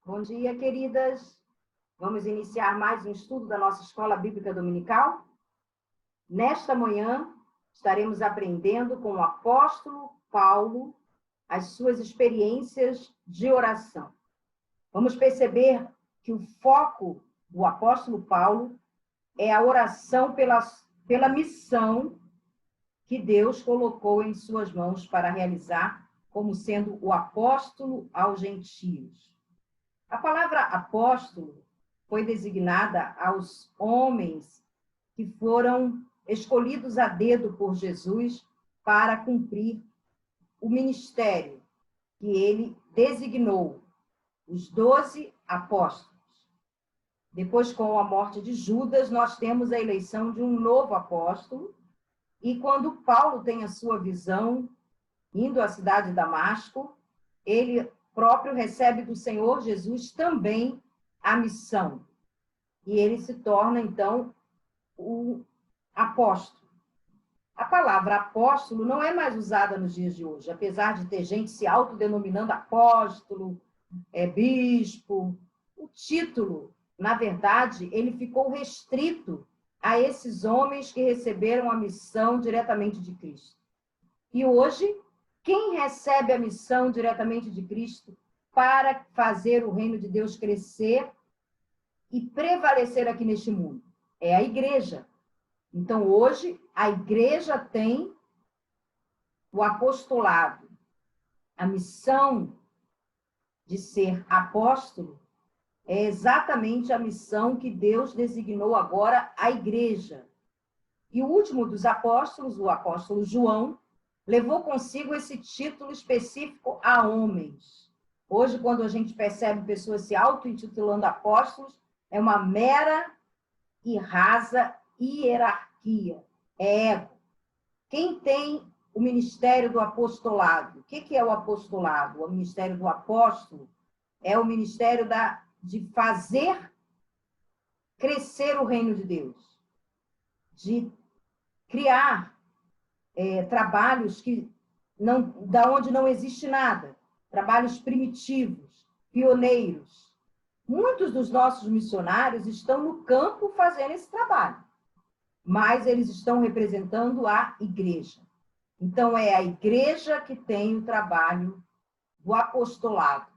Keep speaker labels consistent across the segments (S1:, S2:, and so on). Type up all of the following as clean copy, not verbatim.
S1: Bom dia, queridas. Vamos iniciar mais um estudo da nossa Escola Bíblica Dominical. Nesta manhã, estaremos aprendendo com o apóstolo Paulo as suas experiências de oração. Vamos perceber que o foco do apóstolo Paulo é a oração pela missão que Deus colocou em suas mãos para realizar, como sendo o apóstolo aos gentios. A palavra apóstolo foi designada aos homens que foram escolhidos a dedo por Jesus para cumprir o ministério que ele designou, os 12 apóstolos. Depois, com a morte de Judas, nós temos a eleição de um novo apóstolo, e quando Paulo tem a sua visão, indo à cidade de Damasco, ele próprio recebe do Senhor Jesus também a missão. E ele se torna, então, o apóstolo. A palavra apóstolo não é mais usada nos dias de hoje, apesar de ter gente se autodenominando apóstolo, bispo. O título, na verdade, ele ficou restrito a esses homens que receberam a missão diretamente de Cristo. E hoje, quem recebe a missão diretamente de Cristo para fazer o reino de Deus crescer e prevalecer aqui neste mundo? É a igreja. Então, hoje, a igreja tem o apostolado. A missão de ser apóstolo é exatamente a missão que Deus designou agora à igreja. E o último dos apóstolos, o apóstolo João, levou consigo esse título específico a homens. Hoje, quando a gente percebe pessoas se auto-intitulando apóstolos, é uma mera e rasa hierarquia, é ego. Quem tem o ministério do apostolado? O que é o apostolado? O ministério do apóstolo é o ministério de fazer crescer o reino de Deus, de criar trabalhos da onde não existe nada, trabalhos primitivos, pioneiros. Muitos dos nossos missionários estão no campo fazendo esse trabalho, mas eles estão representando a igreja. Então, é a igreja que tem o trabalho do apostolado.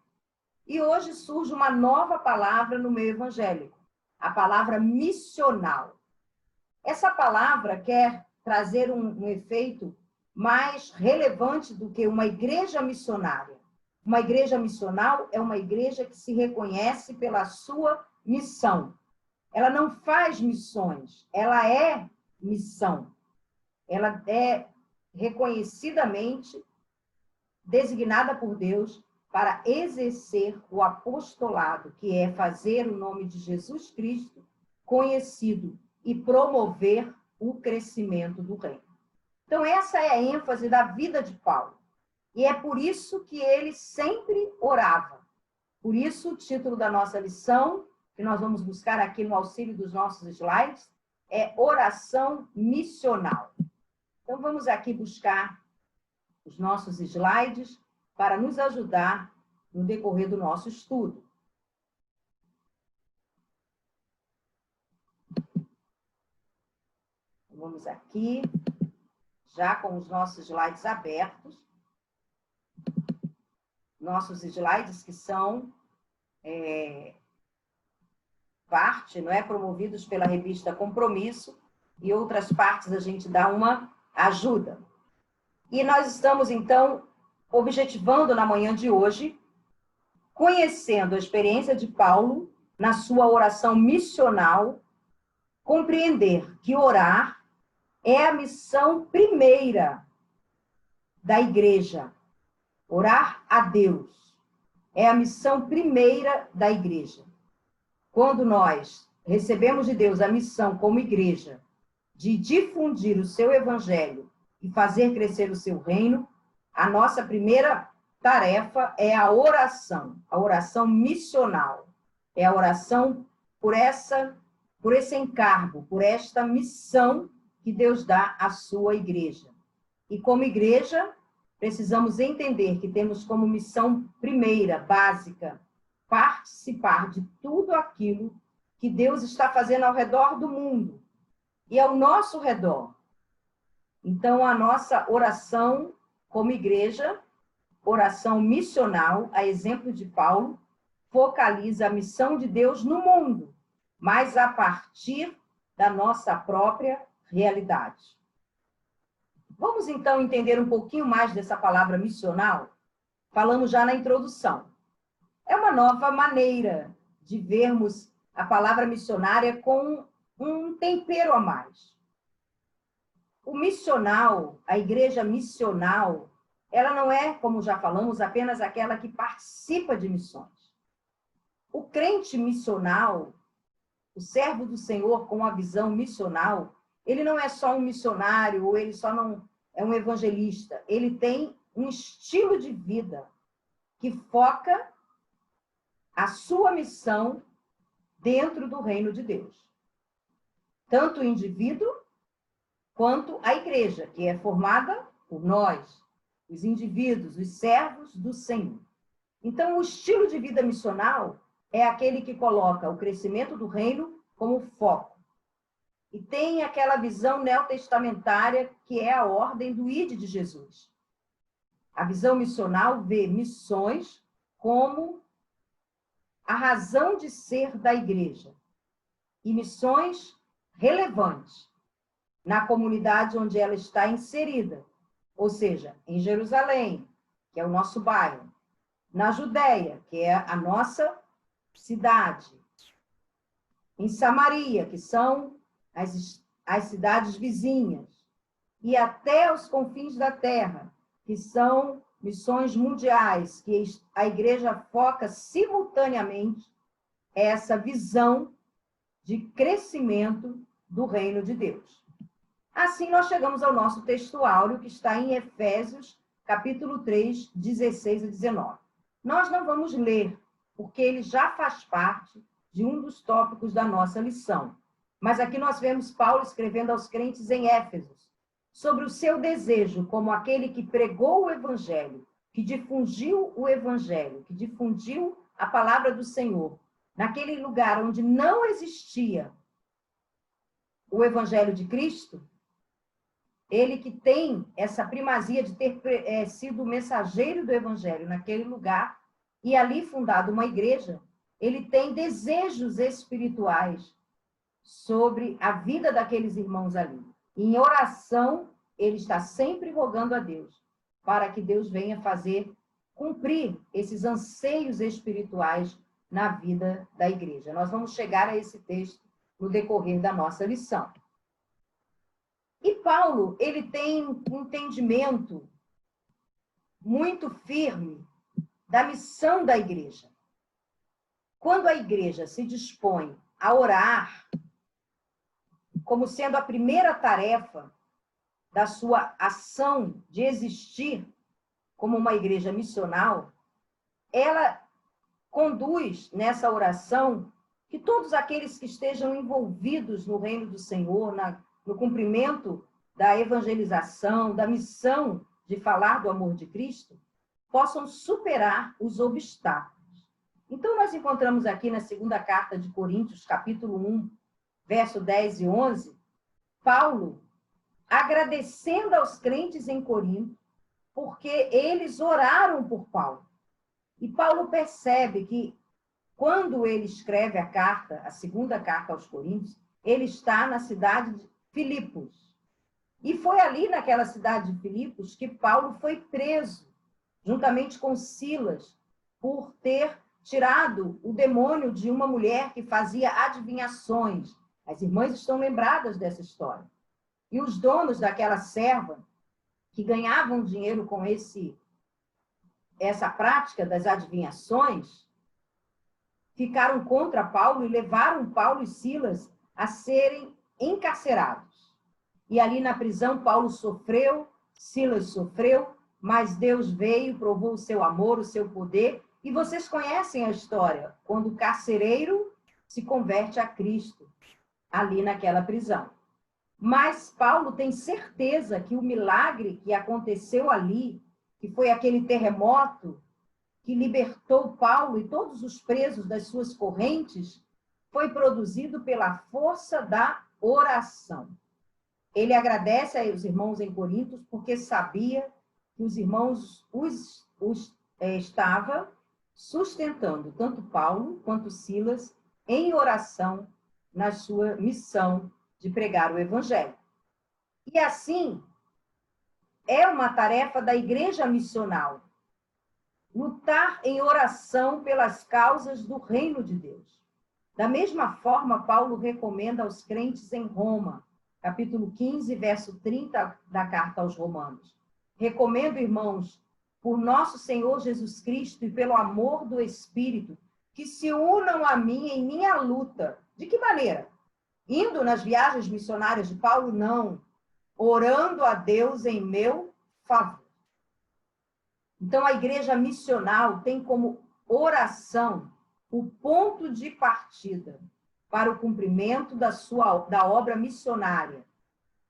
S1: E hoje surge uma nova palavra no meio evangélico, a palavra missional. Essa palavra quer trazer um efeito mais relevante do que uma igreja missionária. Uma igreja missional é uma igreja que se reconhece pela sua missão. Ela não faz missões, ela é missão. Ela é reconhecidamente designada por Deus para exercer o apostolado, que é fazer o nome de Jesus Cristo conhecido e promover o crescimento do reino. Então, essa é a ênfase da vida de Paulo. E é por isso que ele sempre orava. Por isso, o título da nossa lição, que nós vamos buscar aqui no auxílio dos nossos slides, é oração missional. Então, vamos aqui buscar os nossos slides para nos ajudar no decorrer do nosso estudo. Vamos aqui, já com os nossos slides abertos. Nossos slides que são parte, não é, promovidos pela revista Compromisso, e outras partes a gente dá uma ajuda. E nós estamos, então, objetivando na manhã de hoje, conhecendo a experiência de Paulo na sua oração missional, compreender que orar é a missão primeira da igreja. Orar a Deus é a missão primeira da igreja. Quando nós recebemos de Deus a missão como igreja de difundir o seu evangelho e fazer crescer o seu reino, a nossa primeira tarefa é a oração missional. É a oração por esse encargo, por esta missão que Deus dá à sua igreja. E como igreja, precisamos entender que temos como missão primeira, básica, participar de tudo aquilo que Deus está fazendo ao redor do mundo e ao nosso redor. Então, a nossa oração como igreja, oração missional, a exemplo de Paulo, focaliza a missão de Deus no mundo, mas a partir da nossa própria realidade. Vamos, então, entender um pouquinho mais dessa palavra missional? Falamos já na introdução. É uma nova maneira de vermos a palavra missionária com um tempero a mais. O missional, a igreja missional, ela não é, como já falamos, apenas aquela que participa de missões. O crente missional, o servo do Senhor com a visão missional, ele não é só um missionário, ou ele só não é um evangelista. Ele tem um estilo de vida que foca a sua missão dentro do reino de Deus. Tanto o indivíduo quanto a igreja, que é formada por nós, os indivíduos, os servos do Senhor. Então, o estilo de vida missional é aquele que coloca o crescimento do reino como foco. E tem aquela visão neotestamentária que é a ordem do ide de Jesus. A visão missional vê missões como a razão de ser da igreja e missões relevantes na comunidade onde ela está inserida, ou seja, em Jerusalém, que é o nosso bairro, na Judéia, que é a nossa cidade, em Samaria, que são as cidades vizinhas, e até os confins da terra, que são missões mundiais, que a igreja foca simultaneamente essa visão de crescimento do reino de Deus. Assim, nós chegamos ao nosso texto áureo, que está em Efésios, capítulo 3, 16 a 19. Nós não vamos ler, porque ele já faz parte de um dos tópicos da nossa lição. Mas aqui nós vemos Paulo escrevendo aos crentes em Éfeso sobre o seu desejo como aquele que pregou o evangelho, que difundiu o evangelho, que difundiu a palavra do Senhor, naquele lugar onde não existia o evangelho de Cristo. Ele que tem essa primazia de ter sido mensageiro do evangelho naquele lugar e ali fundado uma igreja, ele tem desejos espirituais sobre a vida daqueles irmãos ali. Em oração, ele está sempre rogando a Deus para que Deus venha fazer cumprir esses anseios espirituais na vida da igreja. Nós vamos chegar a esse texto no decorrer da nossa lição. E Paulo, ele tem um entendimento muito firme da missão da igreja. Quando a igreja se dispõe a orar, como sendo a primeira tarefa da sua ação de existir como uma igreja missional, ela conduz nessa oração que todos aqueles que estejam envolvidos no reino do Senhor, no cumprimento da evangelização, da missão de falar do amor de Cristo, possam superar os obstáculos. Então, nós encontramos aqui na segunda carta de Coríntios, capítulo 1, verso 10 e 11, Paulo agradecendo aos crentes em Corinto, porque eles oraram por Paulo. E Paulo percebe que, quando ele escreve a carta, a segunda carta aos Coríntios, ele está na cidade de Filipos. E foi ali, naquela cidade de Filipos, que Paulo foi preso, juntamente com Silas, por ter tirado o demônio de uma mulher que fazia adivinhações. As irmãs estão lembradas dessa história. E os donos daquela serva, que ganhavam dinheiro com essa prática das adivinhações, ficaram contra Paulo e levaram Paulo e Silas a serem encarcerados. E ali na prisão, Paulo sofreu, Silas sofreu, mas Deus veio, provou o seu amor, o seu poder. E vocês conhecem a história, quando o carcereiro se converte a Cristo, ali naquela prisão. Mas Paulo tem certeza que o milagre que aconteceu ali, que foi aquele terremoto que libertou Paulo e todos os presos das suas correntes foi produzido pela força da oração. Ele agradece aos irmãos em Corinto porque sabia que os irmãos estava sustentando tanto Paulo quanto Silas em oração na sua missão de pregar o evangelho. E assim, é uma tarefa da igreja missional lutar em oração pelas causas do reino de Deus. Da mesma forma, Paulo recomenda aos crentes em Roma, capítulo 15, verso 30 da carta aos Romanos. Recomendo, irmãos, por nosso Senhor Jesus Cristo e pelo amor do Espírito, que se unam a mim em minha luta. De que maneira? Indo nas viagens missionárias de Paulo? Não. Orando a Deus em meu favor. Então, a igreja missional tem como oração o ponto de partida para o cumprimento da obra missionária,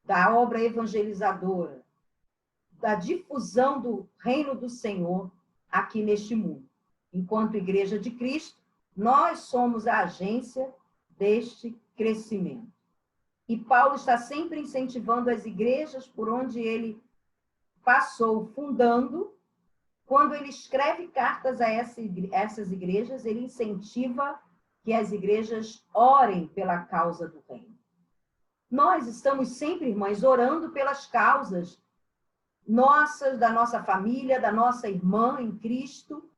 S1: da obra evangelizadora, da difusão do reino do Senhor aqui neste mundo. Enquanto Igreja de Cristo, nós somos a agência deste crescimento. E Paulo está sempre incentivando as igrejas por onde ele passou, fundando. Quando ele escreve cartas a essas igrejas, ele incentiva que as igrejas orem pela causa do reino. Nós estamos sempre, irmãs, orando pelas causas nossas, da nossa família, da nossa irmã em Cristo,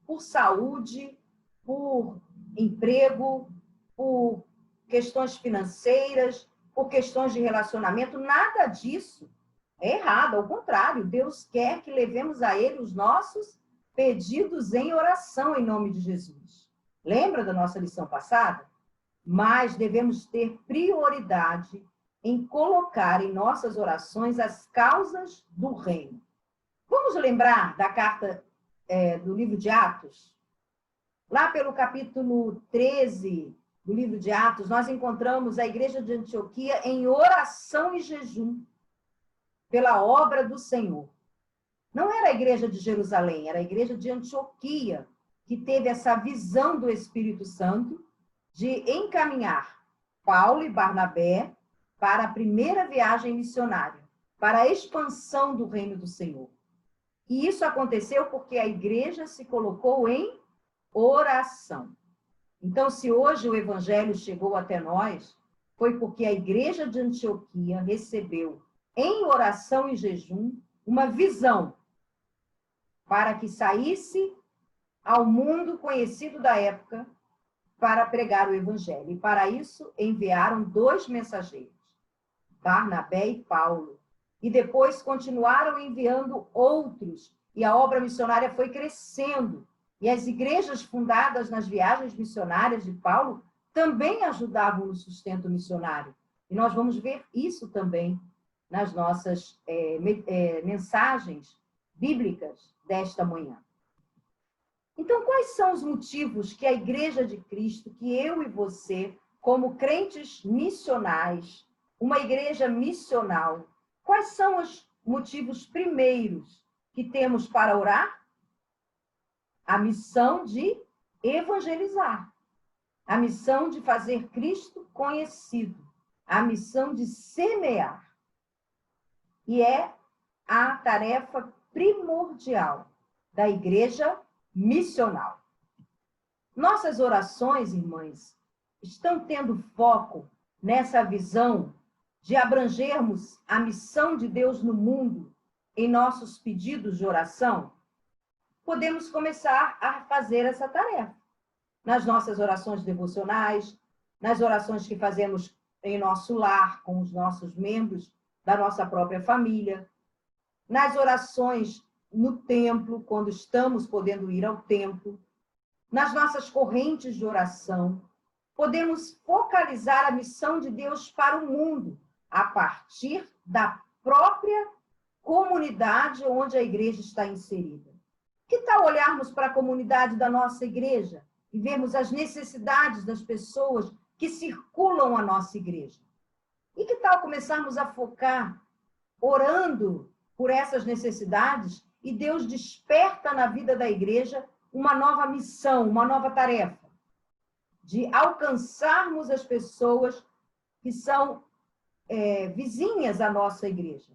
S1: por saúde, por emprego, por questões financeiras, por questões de relacionamento. Nada disso é errado, ao contrário, Deus quer que levemos a Ele os nossos pedidos em oração em nome de Jesus. Lembra da nossa lição passada? Mas devemos ter prioridade em colocar em nossas orações as causas do reino. Vamos lembrar da carta do livro de Atos? Lá pelo capítulo 13 do livro de Atos, nós encontramos a igreja de Antioquia em oração e jejum pela obra do Senhor. Não era a igreja de Jerusalém, era a igreja de Antioquia que teve essa visão do Espírito Santo de encaminhar Paulo e Barnabé para a primeira viagem missionária, para a expansão do reino do Senhor. E isso aconteceu porque a igreja se colocou em oração. Então, se hoje o evangelho chegou até nós, foi porque a igreja de Antioquia recebeu em oração e jejum, uma visão para que saísse ao mundo conhecido da época para pregar o evangelho. E para isso enviaram 2 mensageiros, Barnabé e Paulo. E depois continuaram enviando outros. E a obra missionária foi crescendo. E as igrejas fundadas nas viagens missionárias de Paulo também ajudavam no sustento missionário. E nós vamos ver isso também nas nossas mensagens bíblicas desta manhã. Então, quais são os motivos que a Igreja de Cristo, que eu e você, como crentes missionais, uma igreja missional, quais são os motivos primeiros que temos para orar? A missão de evangelizar, a missão de fazer Cristo conhecido, a missão de semear. E é a tarefa primordial da igreja missional. Nossas orações, irmãs, estão tendo foco nessa visão de abrangermos a missão de Deus no mundo em nossos pedidos de oração? Podemos começar a fazer essa tarefa nas nossas orações devocionais, nas orações que fazemos em nosso lar, com os nossos membros da nossa própria família, nas orações no templo, quando estamos podendo ir ao templo, nas nossas correntes de oração. Podemos focalizar a missão de Deus para o mundo, a partir da própria comunidade onde a igreja está inserida. Que tal olharmos para a comunidade da nossa igreja e vermos as necessidades das pessoas que circulam a nossa igreja? E que tal começarmos a focar, orando por essas necessidades e Deus desperta na vida da igreja uma nova missão, uma nova tarefa, de alcançarmos as pessoas que são vizinhas à nossa igreja.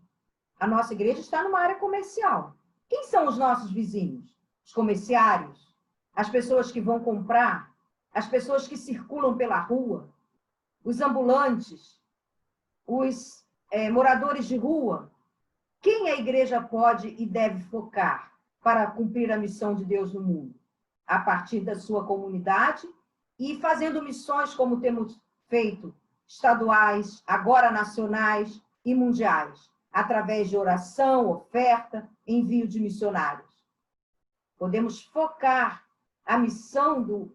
S1: A nossa igreja está numa área comercial. Quem são os nossos vizinhos? Os comerciários, as pessoas que vão comprar, as pessoas que circulam pela rua, os ambulantes, os moradores de rua. Quem a igreja pode e deve focar para cumprir a missão de Deus no mundo? A partir da sua comunidade e fazendo missões como temos feito, estaduais, agora nacionais e mundiais, através de oração, oferta, envio de missionários. Podemos focar a missão do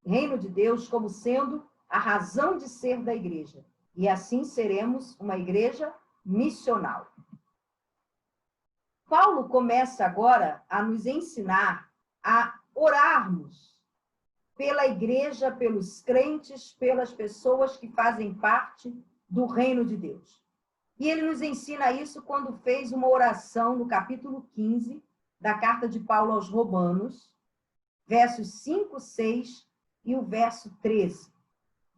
S1: reino de Deus como sendo a razão de ser da igreja. E assim seremos uma igreja missional. Paulo começa agora a nos ensinar a orarmos pela igreja, pelos crentes, pelas pessoas que fazem parte do reino de Deus. E ele nos ensina isso quando fez uma oração no capítulo 15 da carta de Paulo aos Romanos, versos 5, 6 e o verso 13.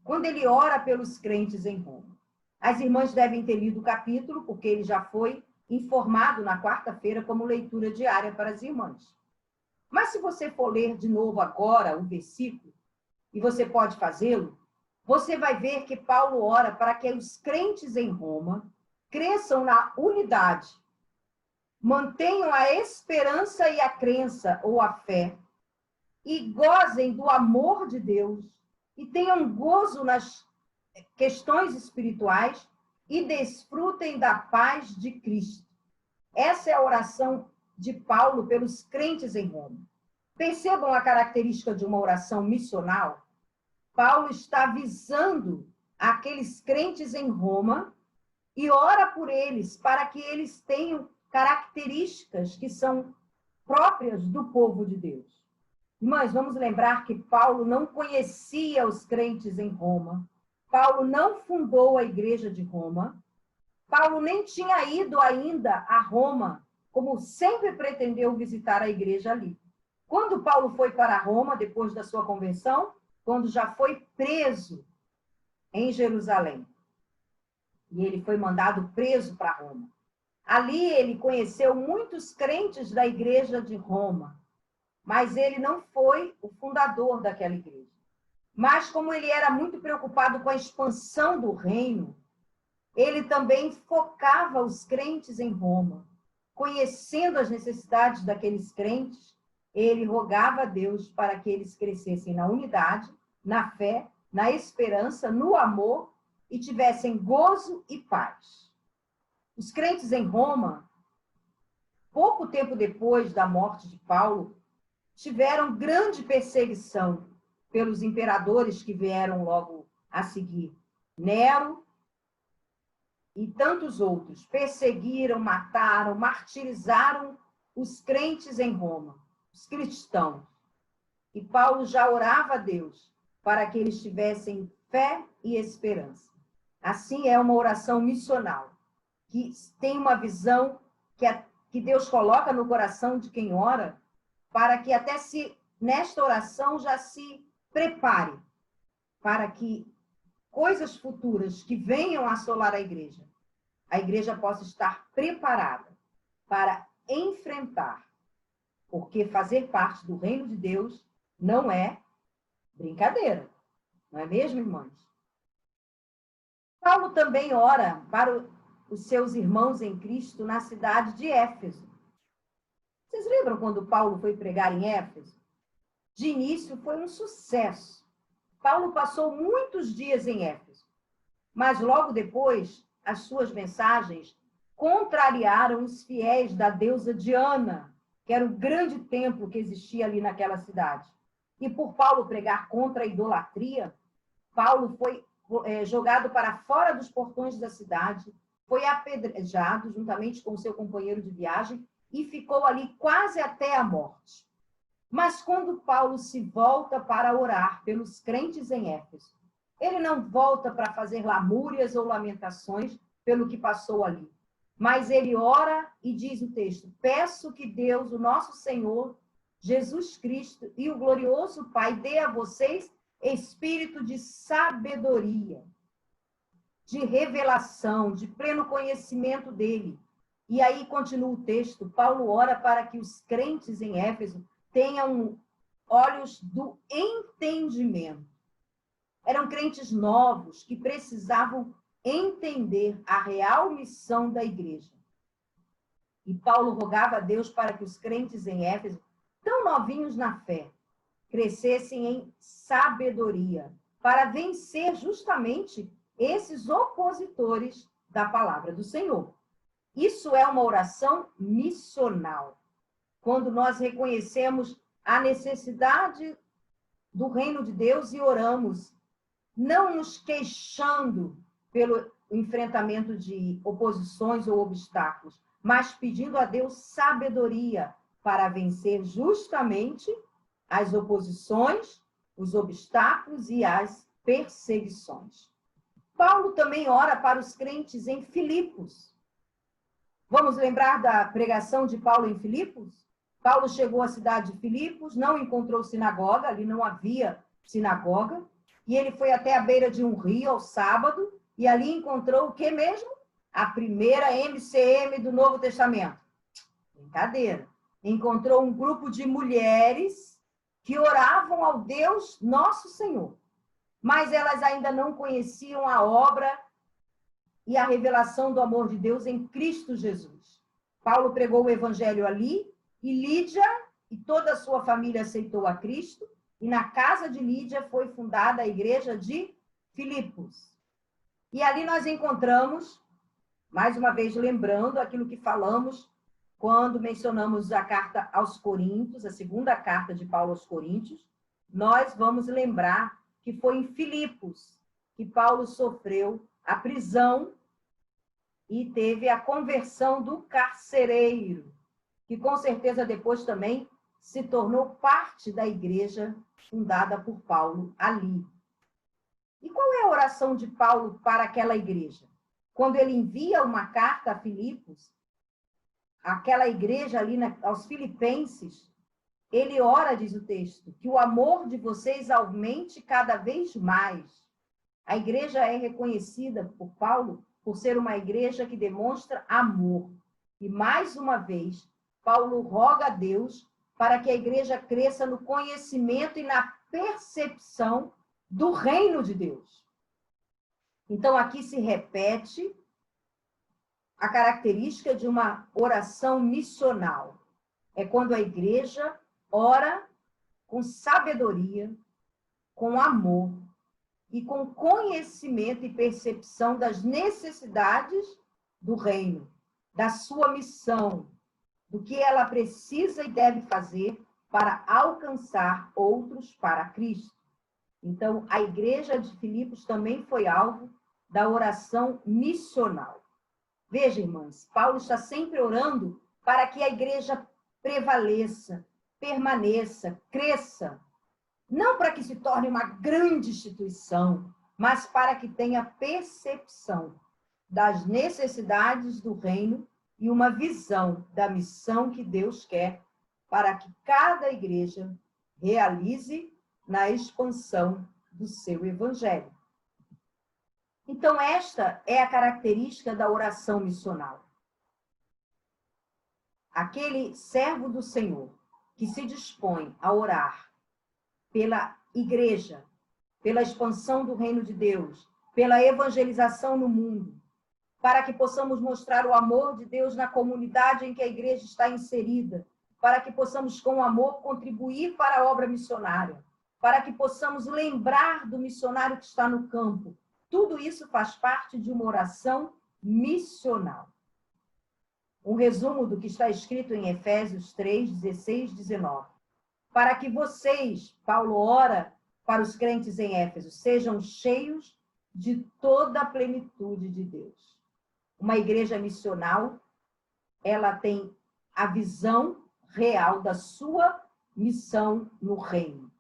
S1: Quando ele ora pelos crentes em Roma. As irmãs devem ter lido o capítulo, porque ele já foi informado na quarta-feira como leitura diária para as irmãs. Mas se você for ler de novo agora o versículo, e você pode fazê-lo, você vai ver que Paulo ora para que os crentes em Roma cresçam na unidade, mantenham a esperança e a crença ou a fé, e gozem do amor de Deus, e tenham gozo nas questões espirituais e desfrutem da paz de Cristo. Essa é a oração de Paulo pelos crentes em Roma. Percebam a característica de uma oração missional? Paulo está visando aqueles crentes em Roma e ora por eles para que eles tenham características que são próprias do povo de Deus. Mas vamos lembrar que Paulo não conhecia os crentes em Roma. Paulo não fundou a igreja de Roma. Paulo nem tinha ido ainda a Roma, como sempre pretendeu visitar a igreja ali. Quando Paulo foi para Roma, depois da sua conversão, quando já foi preso em Jerusalém. E ele foi mandado preso para Roma. Ali ele conheceu muitos crentes da igreja de Roma, mas ele não foi o fundador daquela igreja. Mas como ele era muito preocupado com a expansão do reino, ele também focava os crentes em Roma. Conhecendo as necessidades daqueles crentes, ele rogava a Deus para que eles crescessem na unidade, na fé, na esperança, no amor e tivessem gozo e paz. Os crentes em Roma, pouco tempo depois da morte de Paulo, tiveram grande perseguição pelos imperadores que vieram logo a seguir. Nero e tantos outros perseguiram, mataram, martirizaram os crentes em Roma, os cristãos. E Paulo já orava a Deus para que eles tivessem fé e esperança. Assim é uma oração missional, que tem uma visão que Deus coloca no coração de quem ora, para que até se nesta oração já se prepare para que coisas futuras que venham a assolar a igreja possa estar preparada para enfrentar, porque fazer parte do reino de Deus não é brincadeira, não é mesmo, irmãs? Paulo também ora para os seus irmãos em Cristo na cidade de Éfeso. Vocês lembram quando Paulo foi pregar em Éfeso? De início foi um sucesso. Paulo passou muitos dias em Éfeso, mas logo depois as suas mensagens contrariaram os fiéis da deusa Diana, que era o grande templo que existia ali naquela cidade. E por Paulo pregar contra a idolatria, Paulo foi jogado para fora dos portões da cidade, foi apedrejado juntamente com seu companheiro de viagem e ficou ali quase até a morte. Mas quando Paulo se volta para orar pelos crentes em Éfeso, ele não volta para fazer lamúrias ou lamentações pelo que passou ali. Mas ele ora e diz o texto: peço que Deus, o nosso Senhor, Jesus Cristo e o glorioso Pai dê a vocês espírito de sabedoria, de revelação, de pleno conhecimento dele. E aí continua o texto, Paulo ora para que os crentes em Éfeso tenham olhos do entendimento. Eram crentes novos que precisavam entender a real missão da igreja. E Paulo rogava a Deus para que os crentes em Éfeso, tão novinhos na fé, crescessem em sabedoria, para vencer justamente esses opositores da palavra do Senhor. Isso é uma oração missional. Quando nós reconhecemos a necessidade do reino de Deus e oramos, não nos queixando pelo enfrentamento de oposições ou obstáculos, mas pedindo a Deus sabedoria para vencer justamente as oposições, os obstáculos e as perseguições. Paulo também ora para os crentes em Filipos. Vamos lembrar da pregação de Paulo em Filipos? Paulo chegou à cidade de Filipos, não encontrou sinagoga, ali não havia sinagoga, e ele foi até a beira de um rio ao sábado, e ali encontrou o que mesmo? A primeira MCM do Novo Testamento. Brincadeira. Encontrou um grupo de mulheres que oravam ao Deus nosso Senhor, mas elas ainda não conheciam a obra e a revelação do amor de Deus em Cristo Jesus. Paulo pregou o evangelho ali, e Lídia e toda a sua família aceitou a Cristo, e na casa de Lídia foi fundada a igreja de Filipos. E ali nós encontramos, mais uma vez lembrando aquilo que falamos quando mencionamos a carta aos Coríntios, a segunda carta de Paulo aos Coríntios, nós vamos lembrar que foi em Filipos que Paulo sofreu a prisão e teve a conversão do carcereiro, que com certeza depois também se tornou parte da igreja fundada por Paulo ali. E qual é a oração de Paulo para aquela igreja? Quando ele envia uma carta a Filipos, aquela igreja ali aos filipenses, ele ora, diz o texto, que o amor de vocês aumente cada vez mais. A igreja é reconhecida por Paulo por ser uma igreja que demonstra amor. E mais uma vez, Paulo roga a Deus para que a igreja cresça no conhecimento e na percepção do reino de Deus. Então, aqui se repete a característica de uma oração missional. É quando a igreja ora com sabedoria, com amor e com conhecimento e percepção das necessidades do reino, da sua missão, do que ela precisa e deve fazer para alcançar outros para Cristo. Então, a igreja de Filipos também foi alvo da oração missional. Veja, irmãs, Paulo está sempre orando para que a igreja prevaleça, permaneça, cresça. Não para que se torne uma grande instituição, mas para que tenha percepção das necessidades do reino e uma visão da missão que Deus quer para que cada igreja realize na expansão do seu evangelho. Então, esta é a característica da oração missional. Aquele servo do Senhor que se dispõe a orar pela igreja, pela expansão do reino de Deus, pela evangelização no mundo, para que possamos mostrar o amor de Deus na comunidade em que a igreja está inserida, para que possamos, com amor, contribuir para a obra missionária, para que possamos lembrar do missionário que está no campo. Tudo isso faz parte de uma oração missional. Um resumo do que está escrito em Efésios 3, 16, 19. Para que vocês, Paulo ora para os crentes em Éfeso, sejam cheios de toda a plenitude de Deus. Uma igreja missional, ela tem a visão real da sua missão no reino.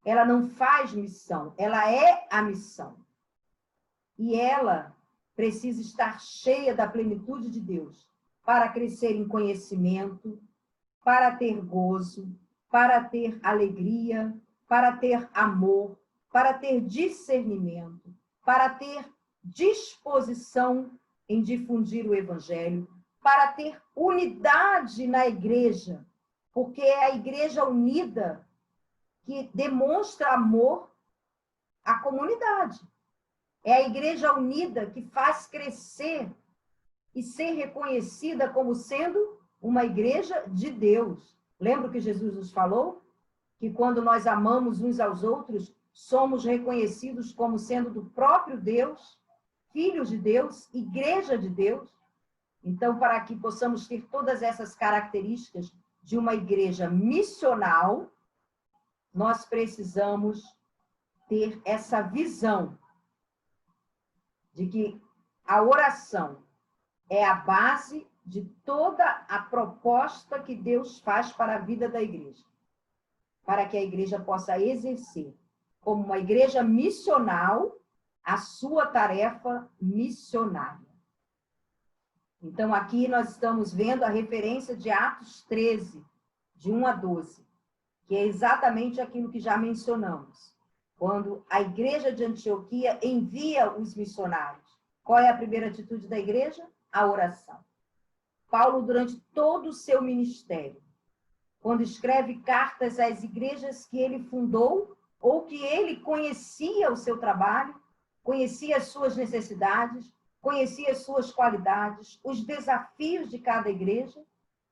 S1: Ela não faz missão, ela é a missão. E ela precisa estar cheia da plenitude de Deus para crescer em conhecimento, para ter gozo, para ter alegria, para ter amor, para ter discernimento, para ter disposição em difundir o evangelho, para ter unidade na igreja, porque é a igreja unida que demonstra amor à comunidade. É a igreja unida que faz crescer e ser reconhecida como sendo uma igreja de Deus. Lembra que Jesus nos falou? Que quando nós amamos uns aos outros, somos reconhecidos como sendo do próprio Deus, filhos de Deus, igreja de Deus. Então, para que possamos ter todas essas características de uma igreja missional, nós precisamos ter essa visão de que a oração é a base de toda a proposta que Deus faz para a vida da igreja, para que a igreja possa exercer, como uma igreja missional, a sua tarefa missionária. Então, aqui nós estamos vendo a referência de Atos 13, de 1 a 12, que é exatamente aquilo que já mencionamos. Quando a igreja de Antioquia envia os missionários. Qual é a primeira atitude da igreja? A oração. Paulo, durante todo o seu ministério, quando escreve cartas às igrejas que ele fundou, ou que ele conhecia o seu trabalho, conhecia as suas necessidades, conhecia as suas qualidades, os desafios de cada igreja,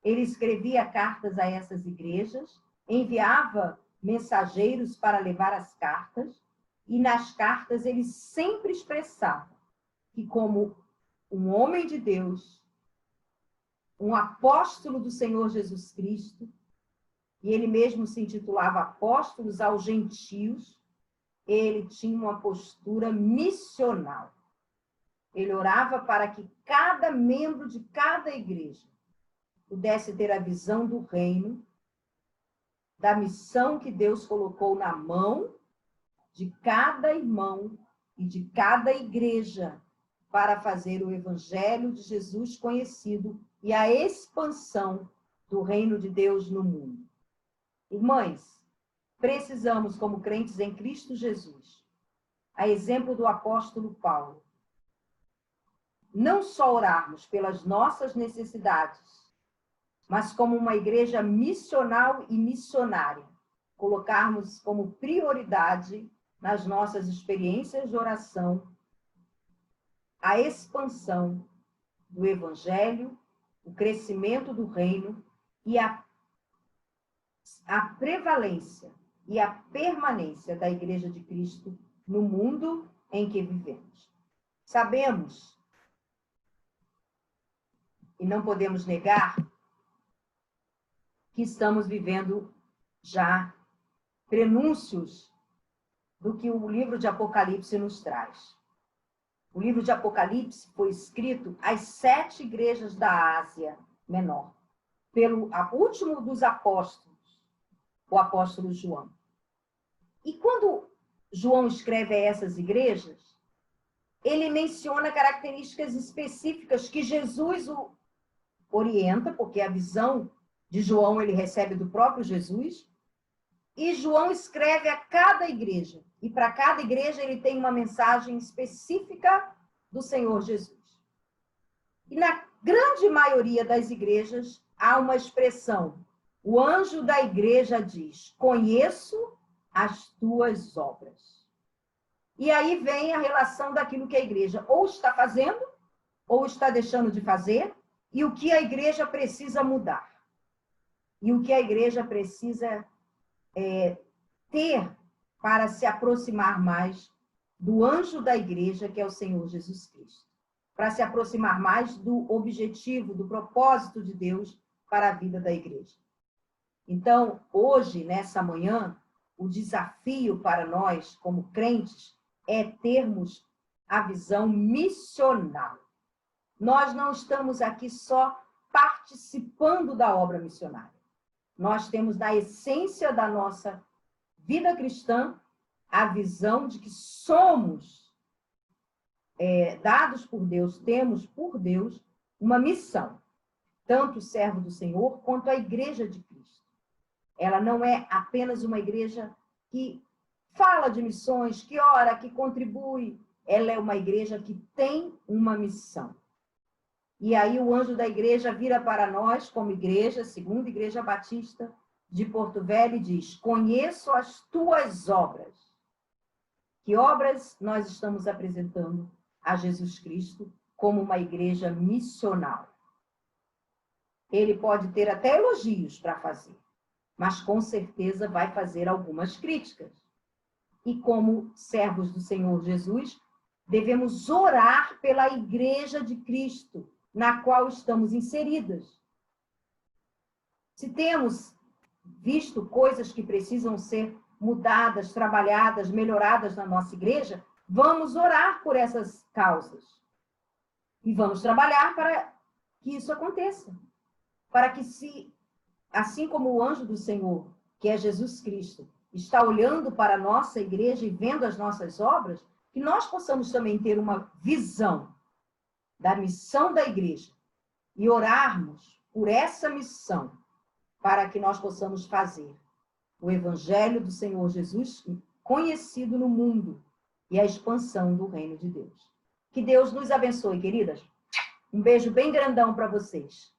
S1: ele escrevia cartas a essas igrejas, enviava mensageiros para levar as cartas, e nas cartas ele sempre expressava que, como um homem de Deus, um apóstolo do Senhor Jesus Cristo, e ele mesmo se intitulava apóstolos aos gentios, ele tinha uma postura missional. Ele orava para que cada membro de cada igreja pudesse ter a visão do reino, da missão que Deus colocou na mão de cada irmão e de cada igreja para fazer o evangelho de Jesus conhecido e a expansão do reino de Deus no mundo. Irmãs, precisamos, como crentes em Cristo Jesus, a exemplo do apóstolo Paulo, não só orarmos pelas nossas necessidades, mas como uma igreja missional e missionária, colocarmos como prioridade nas nossas experiências de oração a expansão do evangelho, o crescimento do reino e a prevalência e a permanência da Igreja de Cristo no mundo em que vivemos. Sabemos, e não podemos negar, que estamos vivendo já prenúncios do que o livro de Apocalipse nos traz. O livro de Apocalipse foi escrito às 7 igrejas da Ásia Menor, pelo último dos apóstolos, o apóstolo João. E quando João escreve a essas igrejas, ele menciona características específicas que Jesus o orienta, porque a visão de João ele recebe do próprio Jesus, e João escreve a cada igreja, e para cada igreja ele tem uma mensagem específica do Senhor Jesus. E na grande maioria das igrejas há uma expressão, o anjo da igreja diz, conheço as tuas obras. E aí vem a relação daquilo que a igreja ou está fazendo, ou está deixando de fazer, e o que a igreja precisa mudar. E o que a igreja precisa ter para se aproximar mais do anjo da igreja, que é o Senhor Jesus Cristo. Para se aproximar mais do objetivo, do propósito de Deus para a vida da igreja. Então, hoje, nessa manhã, o desafio para nós, como crentes, é termos a visão missional. Nós não estamos aqui só participando da obra missionária. Nós temos na essência da nossa vida cristã a visão de que somos dados por Deus, temos por Deus uma missão, tanto o servo do Senhor quanto a igreja de Cristo. Ela não é apenas uma igreja que fala de missões, que ora, que contribui. Ela é uma igreja que tem uma missão. E aí o anjo da igreja vira para nós, como igreja, segunda Igreja Batista de Porto Velho, e diz: conheço as tuas obras. Que obras nós estamos apresentando a Jesus Cristo como uma igreja missional? Ele pode ter até elogios para fazer, mas com certeza vai fazer algumas críticas. E como servos do Senhor Jesus, devemos orar pela igreja de Cristo, na qual estamos inseridas. Se temos visto coisas que precisam ser mudadas, trabalhadas, melhoradas na nossa igreja, vamos orar por essas causas. E vamos trabalhar para que isso aconteça. Para que, assim como o anjo do Senhor, que é Jesus Cristo, está olhando para a nossa igreja e vendo as nossas obras, que nós possamos também ter uma visão da missão da igreja e orarmos por essa missão para que nós possamos fazer o evangelho do Senhor Jesus conhecido no mundo e a expansão do reino de Deus. Que Deus nos abençoe, queridas. Um beijo bem grandão para vocês.